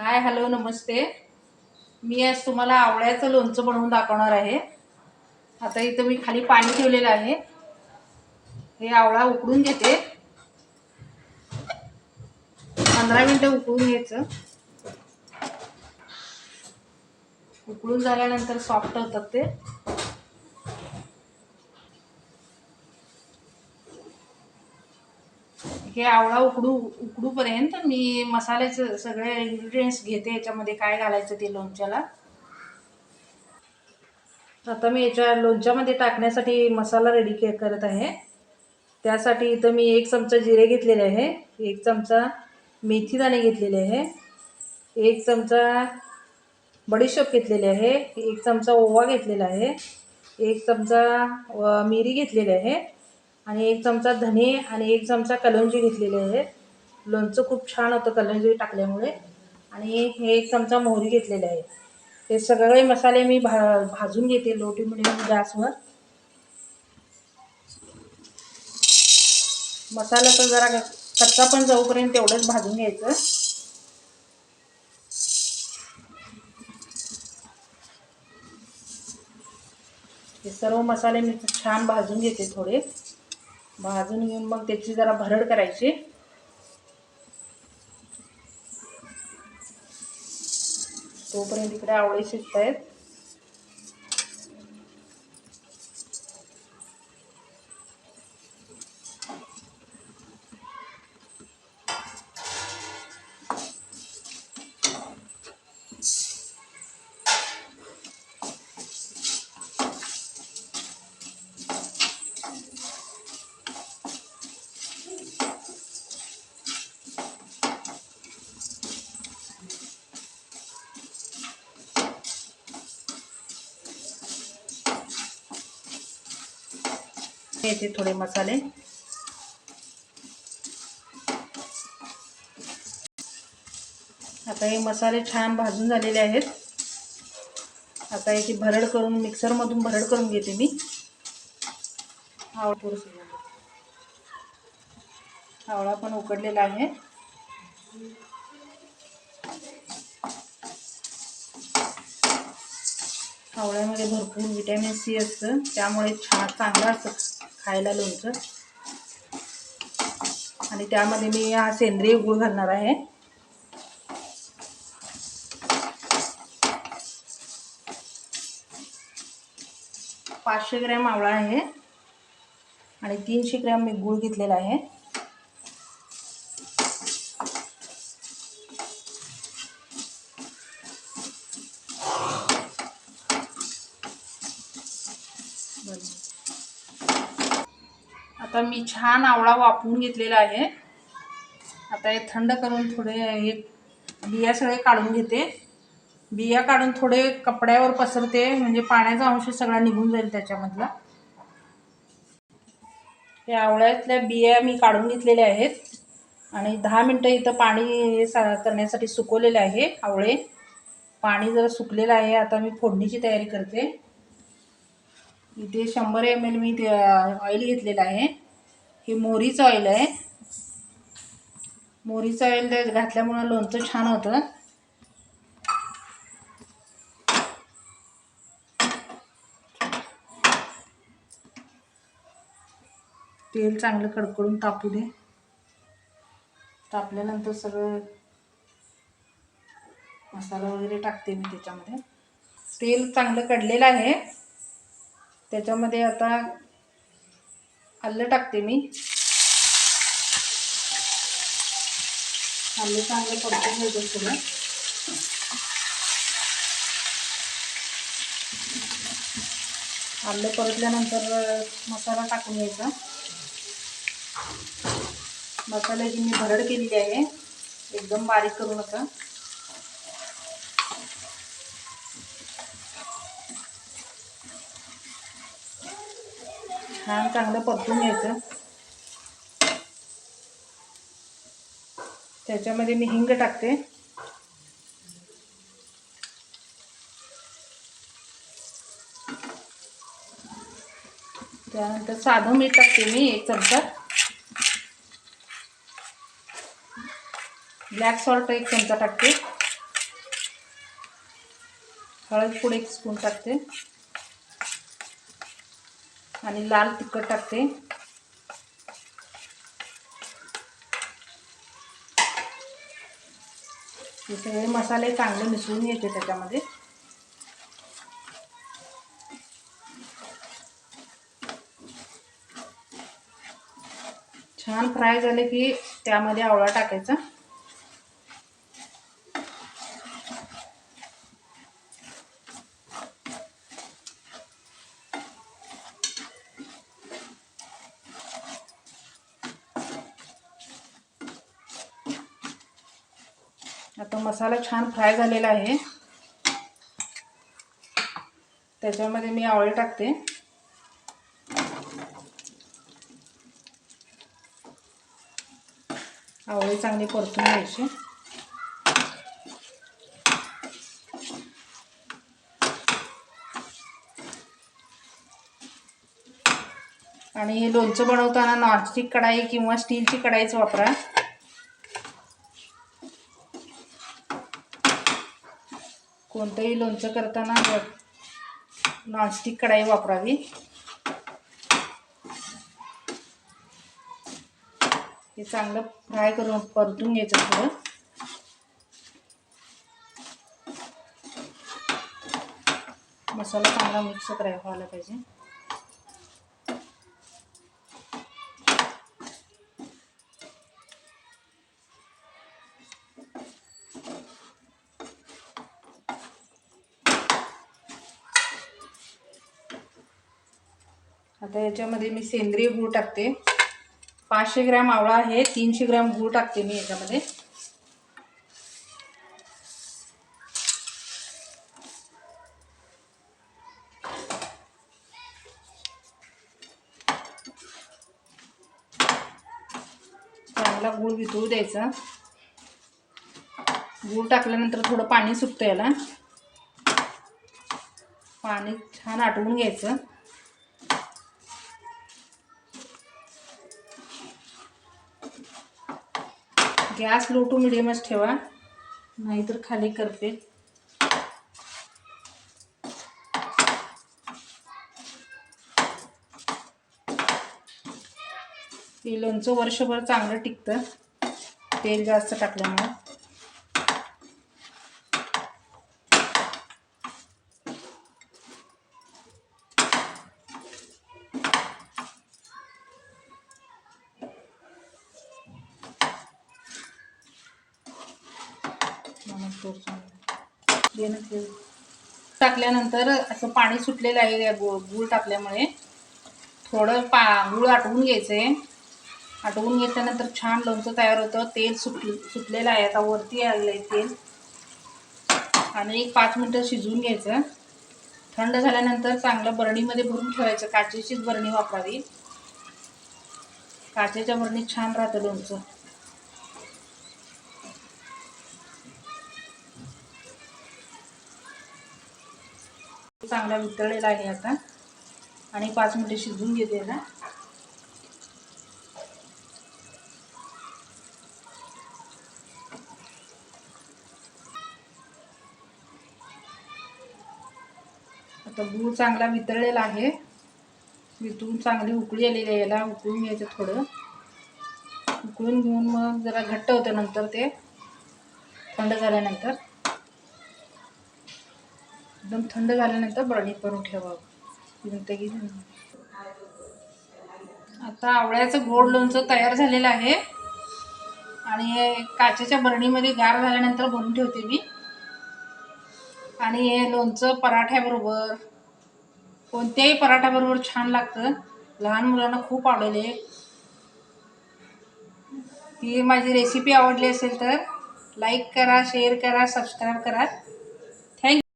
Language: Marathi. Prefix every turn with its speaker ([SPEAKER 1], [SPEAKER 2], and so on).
[SPEAKER 1] हाय हॅलो नमस्ते. मी आज तुम्हाला आवळ्याचं लोणचं बनवून दाखवणार आहे. आता इथं मी खाली पाणी ठेवलेलं आहे. हे आवळा उकळून घेते. 15 मिनिटं उकळून घ्यायचं. उकळून झाल्यानंतर सॉफ्ट होतात ते. हे आवळा उकडूपर्यंत मी मसाल्याचे सगळे इन्ग्रेडियंट्स घेते. याच्यामध्ये काय घालायचं ते लोणच्याला. आता मी याच्या लोणच्यामध्ये टाकण्यासाठी मसाला रेडी करत आहे. त्यासाठी इथं मी 1 चमचा जिरे घेतलेले आहे, 1 चमचा मेथी दाणे घेतलेले आहे, 1 चमचा बडीशेप घेतलेले आहे, 1 चमचा ओवा घेतलेला आहे, 1 चमचा मिरी घेतलेली आहे आणि 1 चमचा धने आणि 1 चमचा कलौंजी घेतलेले आहे. लोणचं खूप छान होतं कलौंजी टाकल्यामुळे. आणि हे 1 चमचा मोहरी घेतलेले आहे. हे सगळे मसाले मी भाजून घेते लो टू मिडियम गॅसवर. मसाला तर जरा कच्चा पण जाऊपर्यंत तेवढंच भाजून घ्यायचं. हे सर्व मसाले मी छान भाजून घेते. थोडे भाजून घेऊन मग त्याची जरा भरड करायची. तोपर्यंत इकडे आवळे शिजतायत. येते थोडे मसाले. आता हे मसाले छान भाजून झालेले आहेत. आता याची भरड करून मिक्सरमधून भरड करून घेते मी. आवळा पण उकडलेला आहे. आवळ्यामध्ये भरपूर व्हिटॅमिन सी असतं, त्यामुळे चांगलं असतं खायला लोणचं. आणि त्यामध्ये मी हा सेंद्रिय गूळ घालणार आहे. पाचशे ग्रॅम आवळा आहे आणि 300 ग्रॅम मी गूळ घेतलेला आहे. आता मी छान आवळा वाफवून घेतलेला आहे. आता हे थंड करून थोडे हे बिया सगळे काढून घेते. बिया काढून थोडे कपड्यावर पसरते, म्हणजे पाण्याचा अंश सगळा निघून जाईल त्याच्यामधला. हे आवळ्यातल्या बिया मी काढून घेतलेल्या आहेत आणि 10 मिनिटं इथं पाणी करण्यासाठी सुकवलेले आहे आवळे. पाणी जर सुकलेलं आहे. आता मी फोडणीची तयारी करते. इथे 100 ml मी ऑइल घेतलेलं आहे. हे मोहरीचं ऑइल आहे. मोहरीचं ऑइल घातल्यामुळे लोणचं छान होतं. तेल चांगलं कडकडून तापू दे. तापल्यानंतर सगळं मसाला वगैरे टाकते मी त्याच्यामध्ये. तेल चांगलं कडलेलं आहे. त्याच्यामध्ये आता आलं टाकते मी. आलं चांगलं परतून घ्यायचं सगळं. आलं परतल्यानंतर मसाला टाकून घ्यायचा. मसाल्याची मी भरड केलेली आहे, एकदम बारीक करू नका. छान चांगलं परतून घ्यायचं. त्याच्यामध्ये मी हिंग टाकते. त्यानंतर साधं मीठ टाकते मी 1 चमचा. ब्लॅक सॉल्ट 1 चमचा टाकते. हळद पूड 1 स्पून टाकते आणि लाल तिखट टाकते. हे सगळे मसाले चांगले मिसळून घ्यायचे त्याच्यामध्ये. छान फ्राय झाले की त्यामध्ये आवळा टाकायचा. आता मसाला छान फ्राय झालेला आहे. त्याच्यामध्ये मी आवळे टाकते. आवळे चांगले परतून घ्यायचे. आणि हे लोणचं बनवताना नॉनस्टिक कढाई किंवा स्टीलची कढाईच वापरा. कोणतंही लोणचं करताना नॉनस्टिक कढाई वापरावी. हे चांगलं फ्राय करून परतून घ्यायचं थोडं. मसाला चांगला मिक्स व्हायला पाहिजे. आता याच्यामध्ये मी सेंद्रिय गूळ टाकते. 500 ग्रॅम आवळा आहे, 300 ग्रॅम गूळ टाकते मी याच्यामध्ये. चांगला गूळ वितळू द्यायचा. गूळ टाकल्यानंतर थोडं पाणी सुटतं याला. पाणी छान आटवून घ्यायचं. गॅस लो टू मिडियमच ठेवा, नाहीतर खाली करते. हे लोणचं वर्षभर चांगलं टिकतं तेल जास्त टाकल्यामुळे. टाकल्यानंतर असं पाणी सुटलेलं आहे या गूळ टाकल्यामुळे. थोडं गूळ आटवून घ्यायचंय. आटवून घेतल्यानंतर छान लोणचं तयार होतं. तेल सुटलेलं आहे, आता वरती आलेलं आहे तेल. आणि 5 मिनिटं शिजवून घ्यायचं. थंड झाल्यानंतर चांगलं बरणीमध्ये भरून ठेवायचं. काचेचीच बरणी वापरावी. काचेच्या बरणीत छान राहतं लोणचं. चांगला वितळलेला आहे आता आणि 5 मिनिटे शिजवून घेते ना. आता गूळ चांगला वितळलेला आहे. वितळून चांगली उकळी आलेली आहे. याला उकळून घ्यायचं थोडं. उकळून घेऊन मग जरा घट्ट होतं नंतर ते थंड झाल्यानंतर. एकदम थंड झाल्यानंतर बरणीत भरून ठेवावं. आता आवळ्याचं गोड लोणचं तयार झालेलं आहे आणि हे काचेच्या बरणीमध्ये गार झाल्यानंतर भरून ठेवते मी. आणि हे लोणचं पराठ्याबरोबर, कोणत्याही पराठ्याबरोबर छान लागतं. लहान मुलांना खूप आवडेल. ही माझी रेसिपी आवडली असेल तर लाईक करा, शेअर करा, सबस्क्राईब करा. थँक्यू.